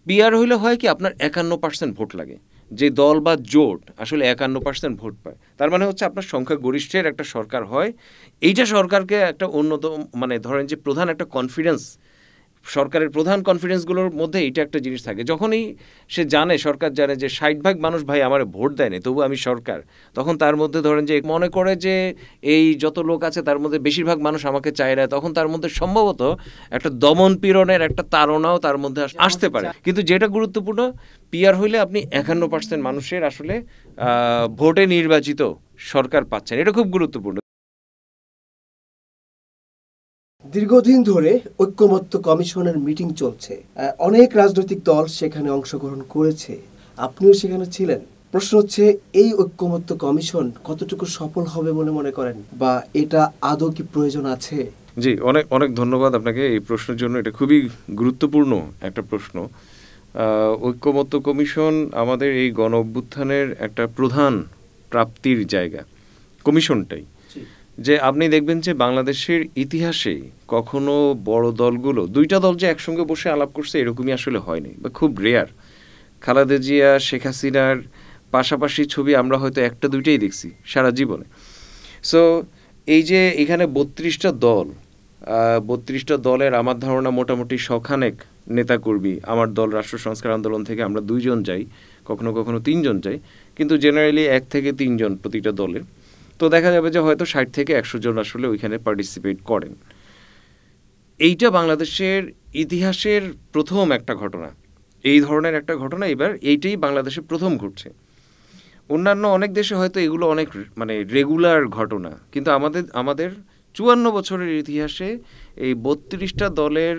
PR হইলে হয় কি আপনার ৫১% ভোট লাগে, যে দল বা জোট আসলে ৫১% ভোট পায়, তার মানে হচ্ছে আপনার সংখ্যাগরিষ্ঠের একটা সরকার হয়। এইটা সরকারকে একটা উন্নত মানে ধরেন যে প্রধান একটা কনফিডেন্স, সরকারের প্রধান কনফিডেন্সগুলোর মধ্যে এটা একটা জিনিস থাকে। যখনই সে জানে, সরকার জানে যে ৬০ ভাগ মানুষ ভাই আমার ভোট দেয়নি তবু আমি সরকার, তখন তার মধ্যে ধরেন যে মনে করে যে এই যত লোক আছে তার মধ্যে বেশিরভাগ মানুষ আমাকে চায় না, তখন তার মধ্যে সম্ভবত একটা দমন পীড়নের একটা তাড়নাও তার মধ্যে আসতে পারে। কিন্তু যেটা গুরুত্বপূর্ণ, পিআর হইলে আপনি ৫১% মানুষের আসলে ভোটে নির্বাচিত সরকার পাচ্ছেন, এটা খুব গুরুত্বপূর্ণ। দীর্ঘদিন ধরে ঐক্যমত্য কমিশনের মিটিং চলছে, অনেক রাজনৈতিক দল সেখানে অংশগ্রহণ করেছে, আপনিও সেখানে ছিলেন। প্রশ্ন হচ্ছে, এই ঐক্যমত্য কমিশন কতটুকু সফল হবে বলে মনে করেন, বা এটা আদৌ কি প্রয়োজন আছে? জি, অনেক অনেক ধন্যবাদ আপনাকে এই প্রশ্নের জন্য। এটা খুবই গুরুত্বপূর্ণ একটা প্রশ্ন। ঐক্যমত্য কমিশন আমাদের এই গণ অভ্যুত্থানের একটা প্রধান প্রাপ্তির জায়গা, কমিশনটাই। যে আপনি দেখবেন যে বাংলাদেশের ইতিহাসে কখনো বড় দলগুলো, দুইটা দল যে একসঙ্গে বসে আলাপ করছে এরকমই আসলে হয়নি, বা খুব রেয়ার। খালেদা জিয়া, শেখ হাসিনার পাশাপাশি ছবি আমরা হয়তো একটা দুইটাই দেখছি সারা জীবনে। সো এই যে এখানে ৩২টা দল, ৩২টা দলের আমার ধারণা মোটামুটি শখানেক নেতাকর্মী, আমার দল রাষ্ট্র সংস্কার আন্দোলন থেকে আমরা ২ জন যাই, কখনো কখনো ৩ জন যাই, কিন্তু জেনারেলি ১ থেকে ৩ জন প্রতিটা দলের। তো দেখা যাবে যে হয়তো ৬০ থেকে ১০০ জন আসলে ওইখানে পার্টিসিপেট করেন। এইটা বাংলাদেশের ইতিহাসের প্রথম একটা ঘটনা, এই ধরনের একটা ঘটনা এবার এইটাই বাংলাদেশে প্রথম ঘটছে। অন্যান্য অনেক দেশে হয়তো এগুলো অনেক মানে রেগুলার ঘটনা, কিন্তু আমাদের ৫৪ বছরের ইতিহাসে এই ৩২টা দলের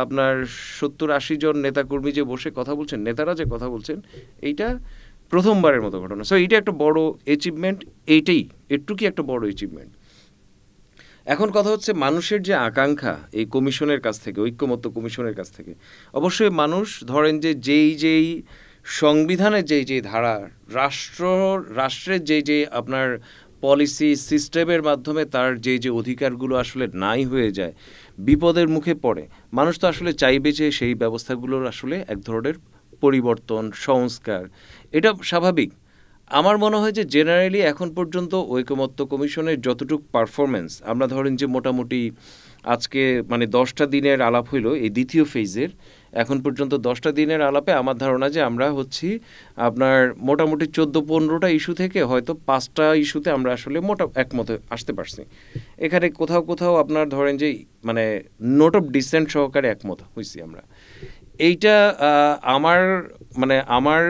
আপনার ৭০-৮০ জন নেতাকর্মী যে বসে কথা বলছেন, নেতারা যে কথা বলছেন, এইটা প্রথমবারের মতো ঘটনা। সো এইটা একটা বড় অ্যাচিভমেন্ট, এইটাই এটুকুই একটা বড় অ্যাচিভমেন্ট। এখন কথা হচ্ছে মানুষের যে আকাঙ্ক্ষা এই কমিশনের কাছ থেকে, ঐক্যমত্য কমিশনের কাছ থেকে, অবশ্যই মানুষ ধরেন যে যেই সংবিধানের যেই ধারা, রাষ্ট্রের যে আপনার পলিসি সিস্টেমের মাধ্যমে তার যে অধিকারগুলো আসলে নাই হয়ে যায়, বিপদের মুখে পড়ে, মানুষ তো আসলে চাইবে যে সেই ব্যবস্থাগুলোর আসলে এক ধরনের পরিবর্তন, সংস্কার। এটা স্বাভাবিক। আমার মনে হয় যে জেনারেলি এখন পর্যন্ত ঐকমত্য কমিশনের যতটুকু পারফরমেন্স, আমরা ধরেন যে মোটামুটি আজকে মানে 10টা দিনের আলাপ হইল এই দ্বিতীয় ফেজের, এখন পর্যন্ত 10টা দিনের আলাপে আমার ধারণা যে আমরা হচ্ছি আপনার মোটামুটি 14-15টা ইস্যু থেকে হয়তো 5টা ইস্যুতে আমরা আসলে একমতে আসতে পারছি। এখানে কোথাও কোথাও আপনার ধরেন যে মানে নোট অফ ডিসেন্ট সহকারে একমত হয়েছি আমরা। এইটা আমার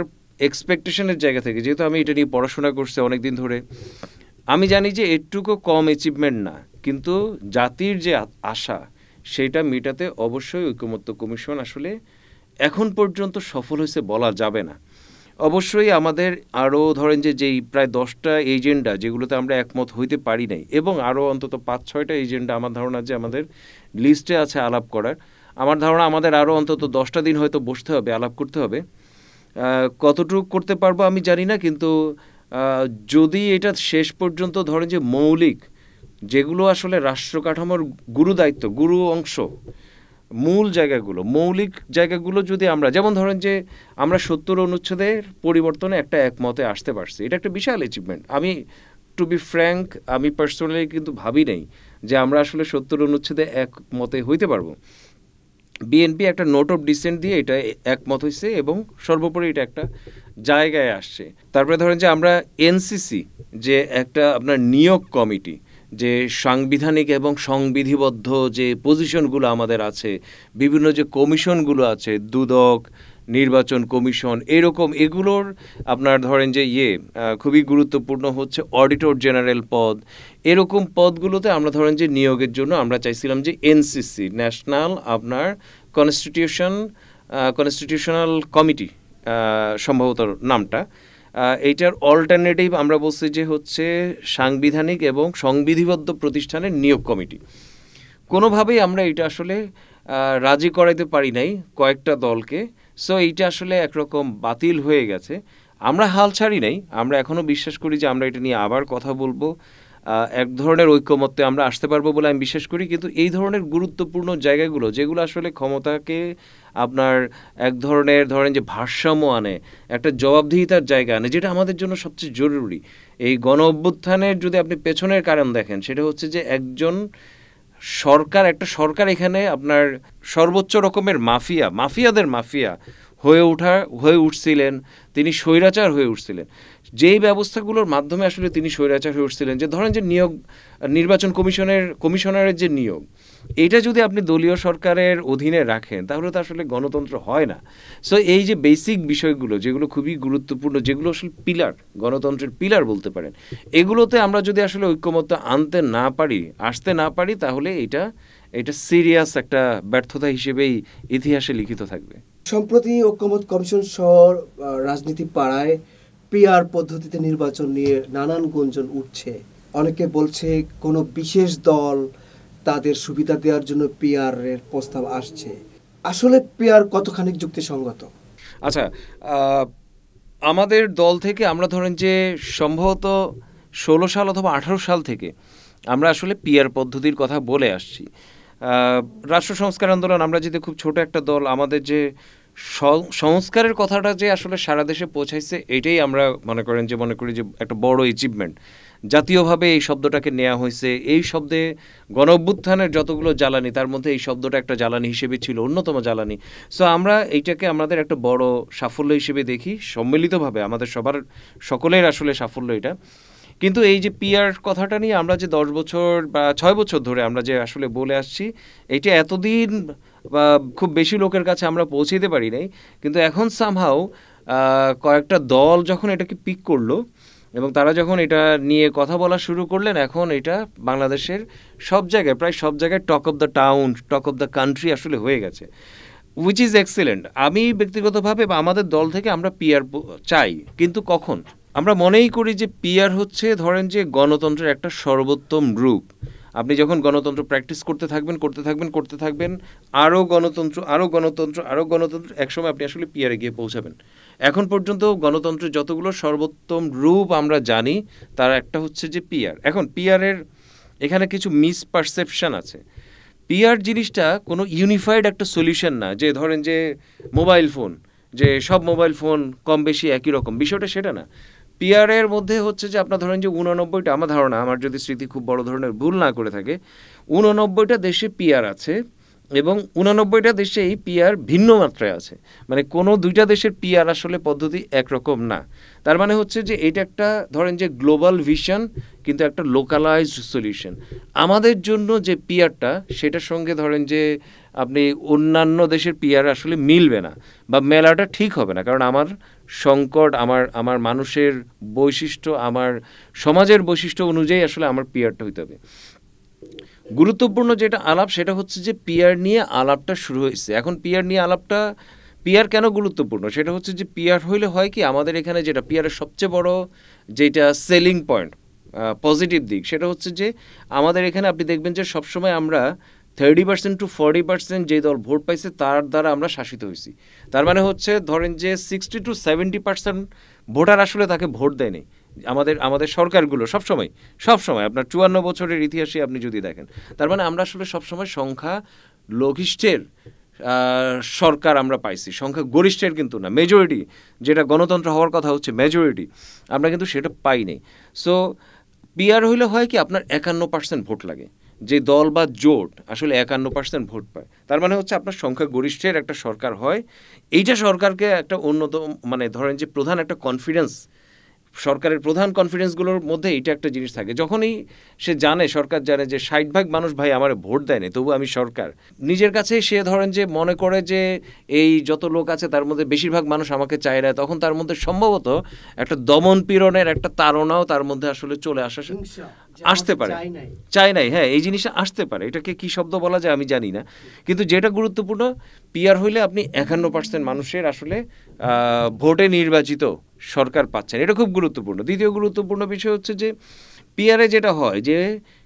এক্সপেকটেশনের জায়গা থেকে, যেহেতু আমি এটা নিয়ে পড়াশোনা করছি অনেক দিন ধরে, আমি জানি যে এটুকু কম অ্যাচিভমেন্ট না, কিন্তু জাতির যে আশা সেটা মেটাতে অবশ্যই ঐকমত্য কমিশন আসলে এখন পর্যন্ত সফল হয়েছে বলা যাবে না। অবশ্যই আমাদের আরও ধরেন যে যেই প্রায় 10টা এজেন্ডা যেগুলোতে আমরা একমত হইতে পারি নাই, এবং আরও অন্তত 5-6টা এজেন্ডা আমার ধারণা যে আমাদের লিস্টে আছে আলাপ করার, আমার ধারণা আমাদের আরও অন্তত 10টা দিন হয়তো বসতে হবে, আলাপ করতে হবে। কতটুকু করতে পারবো আমি জানি না, কিন্তু যদি এটা শেষ পর্যন্ত ধরেন যে মৌলিক যেগুলো আসলে রাষ্ট্র কাঠামোর গুরু দায়িত্ব, গুরু অংশ, মৌলিক জায়গাগুলো যদি আমরা, যেমন ধরেন যে আমরা 70 অনুচ্ছেদের পরিবর্তনে একটা একমতে আসতে পারছি, এটা একটা বিশাল অ্যাচিভমেন্ট। আমি টু বি ফ্র্যাঙ্ক, আমি পার্সোনালি কিন্তু ভাবি নেই যে আমরা আসলে 70 অনুচ্ছেদে একমতে হইতে পারবো। বিএনপি একটা নোট অফ ডিসেন্ট দিয়ে এটা একমত হয়েছে এবং সর্বোপরি এটা একটা জায়গায় আসছে। তারপরে ধরেন যে আমরা এনসিসি যে একটা আপনার নিয়োগ কমিটি, যে সাংবিধানিক এবং সংবিধিবদ্ধ যে পজিশনগুলো আমাদের আছে, বিভিন্ন যে কমিশনগুলো আছে, দুদক, নির্বাচন কমিশন, এরকম এগুলোর আপনার ধরেন যে খুবই গুরুত্বপূর্ণ হচ্ছে অডিটর জেনারেল পদ, এরকম পদগুলোতে আমরা ধরেন যে নিয়োগের জন্য আমরা চাইছিলাম যে এনসিসি, ন্যাশনাল আপনার কনস্টিটিউশনাল কমিটি সম্ভবত নামটা, এইটার অল্টারনেটিভ আমরা বলছি যে হচ্ছে সাংবিধানিক এবং সংবিধিবদ্ধ প্রতিষ্ঠানের নিয়োগ কমিটি। কোনোভাবেই আমরা এটা আসলে রাজি করাইতে পারি নাই কয়েকটা দলকে। সো এইটা আসলে একরকম বাতিল হয়ে গেছে। আমরা হাল ছাড়ি নাই, আমরা এখনও বিশ্বাস করি যে আমরা এটা নিয়ে আবার কথা বলবো, এক ধরনের ঐকমত্যে আমরা আসতে পারবো বলে আমি বিশ্বাস করি। কিন্তু এই ধরনের গুরুত্বপূর্ণ জায়গাগুলো যেগুলো আসলে ক্ষমতাকে আপনার এক ধরনের ধরেন যে ভারসাম্য আনে, একটা জবাবদিহিতার জায়গা আনে, যেটা আমাদের জন্য সবচেয়ে জরুরি। এই গণ অভ্যুত্থানের যদি আপনি পেছনের কারণ দেখেন, সেটা হচ্ছে যে একটা সরকার এখানে আপনার সর্বোচ্চ রকমের মাফিয়াদের মাফিয়া হয়ে উঠছিলেন, তিনি স্বৈরাচার হয়ে উঠছিলেন। যেই ব্যবস্থাগুলোর মাধ্যমে আসলে তিনি স্বৈরাচার হয়ে উঠছিলেন, যে ধরেন যে নির্বাচন কমিশনারের যে নিয়োগ, এটা যদি আপনি দলীয় সরকারের অধীনে রাখেন তাহলে তো আসলে গণতন্ত্র হয় না। সো এই যে বেসিক বিষয়গুলো যেগুলো খুবই গুরুত্বপূর্ণ, যেগুলো আসলে পিলার, গণতন্ত্রের পিলার বলতে পারেন, এগুলোতে আমরা যদি আসলে ঐক্যমত্য আসতে না পারি তাহলে এটা সিরিয়াস একটা ব্যর্থতা হিসেবেই ইতিহাসে লিখিত থাকবে। সম্প্রতি ঐক্যমত্য কমিশন সহ রাজনীতি পাড়ায় পিআর পদ্ধতিতে নির্বাচন নিয়ে নানান গুঞ্জন উঠছে। অনেকে বলছে কোনো বিশেষ দল তাদের সুবিধা দেওয়ার জন্য পিআর এর প্রস্তাব আসছে। আসলে পিআর কতখানি যুক্তিসঙ্গত? আচ্ছা, আমাদের দল থেকে আমরা ধরেন যে সম্ভবত 16 সাল অথবা 18 সাল থেকে আমরা আসলে পিআর পদ্ধতির কথা বলে আসছি। রাষ্ট্র সংস্কার আন্দোলন, আমরা যদি খুব ছোট একটা দল, আমাদের যে সংস্কারের কথাটা যে আসলে সারা দেশে পৌঁছাইছে, এটাই আমরা মনে করি যে একটা বড় অ্যাচিভমেন্ট। জাতীয়ভাবে এই শব্দটাকে নেওয়া হয়েছে। এই শব্দে গণ অভ্যুত্থানের যতগুলো জ্বালানি, তার মধ্যে এই শব্দটা একটা জ্বালানি হিসেবে ছিল, অন্যতম জ্বালানি। সো আমরা এইটাকে আমাদের একটা বড় সাফল্য হিসেবে দেখি, সম্মিলিতভাবে আমাদের সকলের আসলে সাফল্য এটা। কিন্তু এই যে পিআর কথাটা নিয়ে আমরা যে 10 বছর বা 6 বছর ধরে আমরা যে আসলে বলে আসছি, এইটা এতদিন বা খুব বেশি লোকের কাছে আমরা পৌঁছাতে পারি নাই। কিন্তু এখন সামহাও কয়েকটা দল যখন এটাকে পিক করলো এবং তারা যখন এটা নিয়ে কথা বলা শুরু করলেন, এখন এটা বাংলাদেশের প্রায় সব জায়গায় talk of the town, talk of the country আসলে হয়ে গেছে, উইচ ইজ এক্সেলেন্ট। আমি ব্যক্তিগতভাবে বা আমাদের দল থেকে আমরা পিআর চাই, কিন্তু কখন? আমরা মনেই করি যে পিআর হচ্ছে ধরেন যে গণতন্ত্রের একটা সর্বোত্তম রূপ। আপনি যখন গণতন্ত্র প্র্যাকটিস করতে থাকবেন, আরও গণতন্ত্র, একসময় আপনি আসলে পিআরে গিয়ে পৌঁছাবেন। এখন পর্যন্ত গণতন্ত্রের যতগুলো সর্বোত্তম রূপ আমরা জানি, তার একটা হচ্ছে যে পিআর। এখন পিআরের এখানে কিছু মিসপারসেপশন আছে। পিআর জিনিসটা কোনো ইউনিফাইড একটা সলিউশন না, যে ধরেন যে মোবাইল ফোন, যে সব মোবাইল ফোন কম বেশি একই রকম, বিষয়টা সেটা না। পিআরের মধ্যে হচ্ছে যে আপনার ধরেন যে 89টা, আমার ধারণা, আমার যদি স্মৃতি খুব বড় ধরনের ভুল না করে থাকে, 89টা দেশে পিআর আছে এবং 89টা দেশে এই পিআর ভিন্ন মাত্রায় আছে। মানে কোনো দুইটা দেশের পিআর আসলে পদ্ধতি একরকম না। তার মানে হচ্ছে যে এটা একটা ধরেন যে গ্লোবাল ভিশন, কিন্তু একটা লোকালাইজড সলিউশন। আমাদের জন্য যে পিআরটা, সেটার সঙ্গে ধরেন যে আপনি অন্যান্য দেশের পিআর আসলে মিলবে না বা মেলাটা ঠিক হবে না, কারণ আমার সংকট, আমার মানুষের বৈশিষ্ট্য, আমার সমাজের বৈশিষ্ট্য অনুযায়ী আসলে আমার পিআরটা হইতে হবে। গুরুত্বপূর্ণ যেটা আলাপ, সেটা হচ্ছে যে পিআর নিয়ে আলাপটা শুরু হয়েছে। এখন পিআর কেন গুরুত্বপূর্ণ, সেটা হচ্ছে যে পিআর হইলে হয় কি, আমাদের এখানে যেটা পিআরের সবচেয়ে বড় যেটা সেলিং পয়েন্ট, পজিটিভ দিক, সেটা হচ্ছে যে আমাদের এখানে আপনি দেখবেন যে সবসময় আমরা 30% to 40% যে দল ভোট পাইছে তার দ্বারা আমরা শাসিত হয়েছি। তার মানে হচ্ছে ধরেন যে 60 to 70% ভোটার আসলে তাকে ভোট দেয়নি। আমাদের সরকারগুলো সবসময় আপনার 54 বছরের ইতিহাসে আপনি যদি দেখেন, তার মানে আমরা আসলে সবসময় সংখ্যা লঘিষ্ঠের সরকার আমরা পাইছি, সংখ্যা গরিষ্ঠের কিন্তু না, মেজরিটি, যেটা গণতন্ত্র হওয়ার কথা হচ্ছে মেজরিটি, আমরা কিন্তু সেটা পাইনি। সো পিআর হইলে হয় কি, আপনার 51% ভোট লাগে, যে দল বা জোট আসলে 51% ভোট পায়। তার মানে হচ্ছে আপনার সংখ্যা গরিষ্ঠের একটা সরকার হয়। এইটা সরকারকে একটা অন্যতম, মানে ধরেন যে প্রধান একটা কনফিডেন্স, সরকারের প্রধান কনফিডেন্সগুলোর মধ্যে এইটা একটা জিনিস থাকে। যখনই সরকার জানে যে 60% মানুষ ভাই আমার ভোট দেয়নি, তবু আমি সরকার, নিজের কাছে সে ধরেন যে মনে করে যে এই যত লোক আছে তার মধ্যে বেশিরভাগ মানুষ আমাকে চায় না, তখন তার মধ্যে সম্ভবত একটা দমন পীড়নের একটা তাড়নাও তার মধ্যে আসলে চলে আসতে পারে, চাই নাই, হ্যাঁ, এই জিনিসটা আসতে পারে। এটাকে কি শব্দ বলা যায় আমি জানি না, কিন্তু যেটা গুরুত্বপূর্ণ, পিআর হইলে আপনি 51% মানুষের আসলে ভোটে নির্বাচিত সরকার পাচ্ছেন, এটা খুব গুরুত্বপূর্ণ। দ্বিতীয় গুরুত্বপূর্ণ বিষয় হচ্ছে যে পিআরে যেটা হয়, যে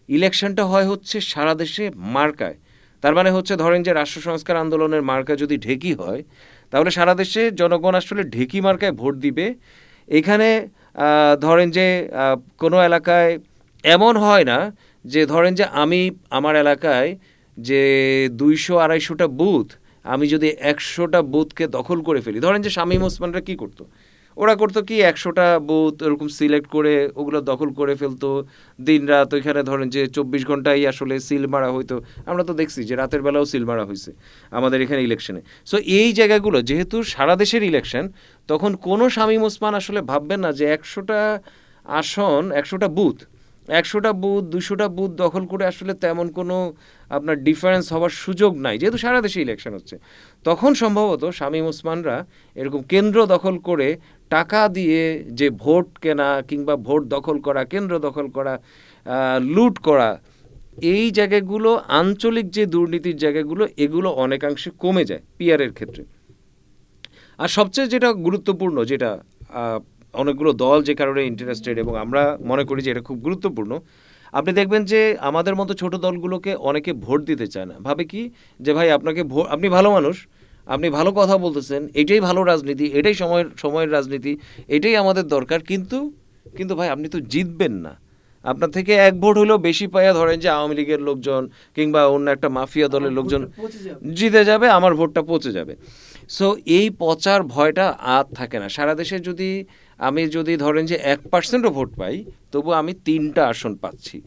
ইলেকশনটা হচ্ছে সারা দেশে মার্কায়। তার মানে হচ্ছে ধরেন যে রাষ্ট্র সংস্কার আন্দোলনের মার্কা যদি ঢেকি হয়, তাহলে সারা দেশে জনগণ আসলে ঢেকি মার্কায় ভোট দিবে। এখানে ধরেন যে কোনো এলাকায় এমন হয় না যে ধরেন যে আমি আমার এলাকায় যে 200-250টা বুথ, আমি যদি 100টা বুথকে দখল করে ফেলি, ধরেন যে শামীম ওসমানরা কি করতো, ওরা করতো কি 100টা বুথ এরকম সিলেক্ট করে ওগুলো দখল করে ফেলতো, দিন রাত ওইখানে ধরেন যে 24 ঘন্টাই আসলে সিল মারা হইতো। আমরা তো দেখছি যে রাতের বেলাও সিল মারা হয়েছে আমাদের এখানে ইলেকশনে। সো এই জায়গাগুলো যেহেতু সারা দেশের ইলেকশন, তখন কোনো শামীম ওসমান আসলে ভাববেন না যে 100টা আসন, 100টা বুথ, 200টা বুথ দখল করে আসলে তেমন কোনো আপনার ডিফারেন্স হওয়ার সুযোগ নাই, যেহেতু সারা দেশে ইলেকশন হচ্ছে। তখন সম্ভবত শামীম ওসমানরা এরকম কেন্দ্র দখল করে টাকা দিয়ে যে ভোট কেনা কিংবা ভোট দখল করা, কেন্দ্র দখল করা, লুট করা, এই জায়গাগুলো আঞ্চলিক যে দুর্নীতির জায়গাগুলো, এগুলো অনেকাংশে কমে যায় পিআরের ক্ষেত্রে। আর সবচেয়ে যেটা গুরুত্বপূর্ণ, যেটা অনেকগুলো দল যে কারণে ইন্টারেস্টেড এবং আমরা মনে করি যে এটা খুব গুরুত্বপূর্ণ, আপনি দেখবেন যে আমাদের মতো ছোট দলগুলোকে অনেকে ভোট দিতে চায় না। ভাবে কি যে ভাই আপনাকে ভোট, আপনি ভালো মানুষ, আপনি ভালো কথা বলতেছেন, এটাই ভালো রাজনীতি, এটাই সময়ের রাজনীতি, এটাই আমাদের দরকার, কিন্তু কিন্তু ভাই আপনি তো জিতবেন না। আপনার থেকে এক ভোট হলেও বেশি পাইয়া ধরেন যে আওয়ামী লীগের লোকজন কিংবা অন্য একটা মাফিয়া দলের লোকজন জিতে যাবে, আমার ভোটটা পচে যাবে। সো এই পচার ভয়টা আর থাকে না। সারা দেশে আমি যদি ধরেন যে 1%ও ভোট পাই, তবু আমি 3টা আসন পাচ্ছি।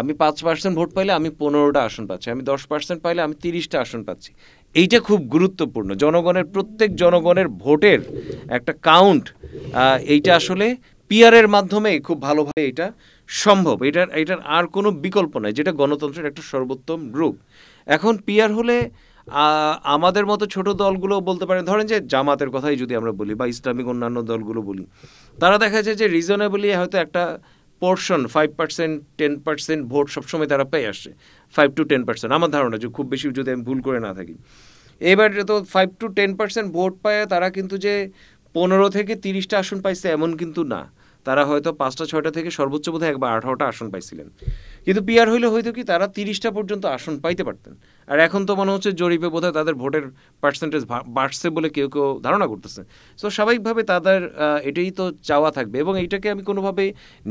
আমি 5% ভোট পাইলে আমি 15টা আসন পাচ্ছি। আমি 10% পাইলে আমি 30টা আসন পাচ্ছি। এইটা খুব গুরুত্বপূর্ণ। প্রত্যেক জনগণের ভোটের একটা কাউন্ট, এইটা আসলে পিআরের মাধ্যমে খুব ভালোভাবে এটা সম্ভব। এটার আর কোনো বিকল্প নাই, যেটা গণতন্ত্রের একটা সর্বোত্তম রূপ। এখন পিআর হলে আমাদের মতো ছোট দলগুলো বলতে পারেন, ধরেন যে জামাতের কথাই যদি আমরা বলি বা ইসলামিক অন্যান্য দলগুলো বলি, তারা দেখা যায় যে রিজনেবলি হয়তো একটা পোর্শন 5%, 10% ভোট সবসময় তারা পেয়ে আসছে। 5 to 10% আমার ধারণা, যে খুব বেশি যদি আমি ভুল করে না থাকি। এবার তো 5 to 10% ভোট পায় তারা, কিন্তু যে 15 থেকে 30টা আসন পাইছে এমন কিন্তু না। তারা হয়তো 5টা-6টা থেকে সর্বোচ্চ বোধহয় একবার 18টা আসন পাইছিলেন। কিন্তু পিআর হইলে হয়তো কি তারা 30টা পর্যন্ত আসন পাইতে পারতেন। আর এখন তো মনে হচ্ছে জরিপে বোধহয় তাদের ভোটের পার্সেন্টেজ বাড়ছে বলে কেউ কেউ ধারণা করতেছে। সো স্বাভাবিকভাবে তাদের এটাই তো চাওয়া থাকবে, এবং এইটাকে আমি কোনোভাবেই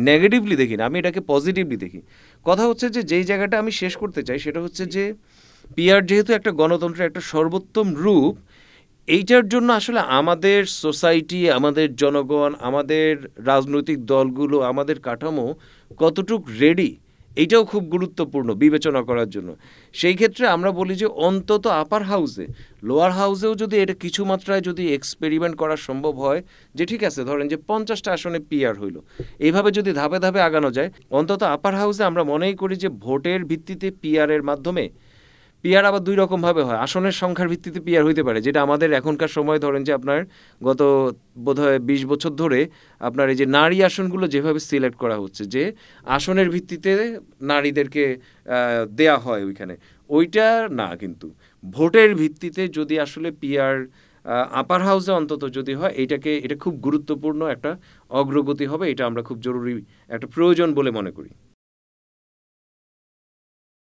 নেগেটিভলি দেখি না, আমি এটাকে পজিটিভলি দেখি। কথা হচ্ছে যে যেই জায়গাটা আমি শেষ করতে চাই সেটা হচ্ছে যে পিআর যেহেতু একটা গণতন্ত্রের একটা সর্বোত্তম রূপ, এইটার জন্য আসলে আমাদের সোসাইটি, আমাদের জনগণ, আমাদের রাজনৈতিক দলগুলো, আমাদের কাঠামো কতটুক রেডি, এইটাও খুব গুরুত্বপূর্ণ বিবেচনা করার জন্য। সেই ক্ষেত্রে আমরা বলি যে অন্তত আপার হাউসে, লোয়ার হাউসেও যদি এটা কিছু মাত্রায় যদি এক্সপেরিমেন্ট করা সম্ভব হয়, যে ঠিক আছে ধরেন যে 50টা আসনে পিআর হইল, এইভাবে যদি ধাপে ধাপে আগানো যায়, অন্তত আপার হাউসে আমরা মনেই করি যে ভোটের ভিত্তিতে পিআরের মাধ্যমে, পিআর আবার দুই রকমভাবে হয়। আসনের সংখ্যার ভিত্তিতে পিআর হইতে পারে, যেটা আমাদের এখনকার সময় ধরেন যে আপনার গত বোধহয় 20 বছর ধরে আপনার এই যে নারী আসনগুলো যেভাবে সিলেক্ট করা হচ্ছে, যে আসনের ভিত্তিতে নারীদেরকে দেয়া হয় ওইখানে, ওইটা না, কিন্তু ভোটের ভিত্তিতে যদি আসলে পিআর আপার হাউসে অন্তত যদি হয়, এটা খুব গুরুত্বপূর্ণ একটা অগ্রগতি হবে। এটা আমরা খুব জরুরি একটা প্রয়োজন বলে মনে করি।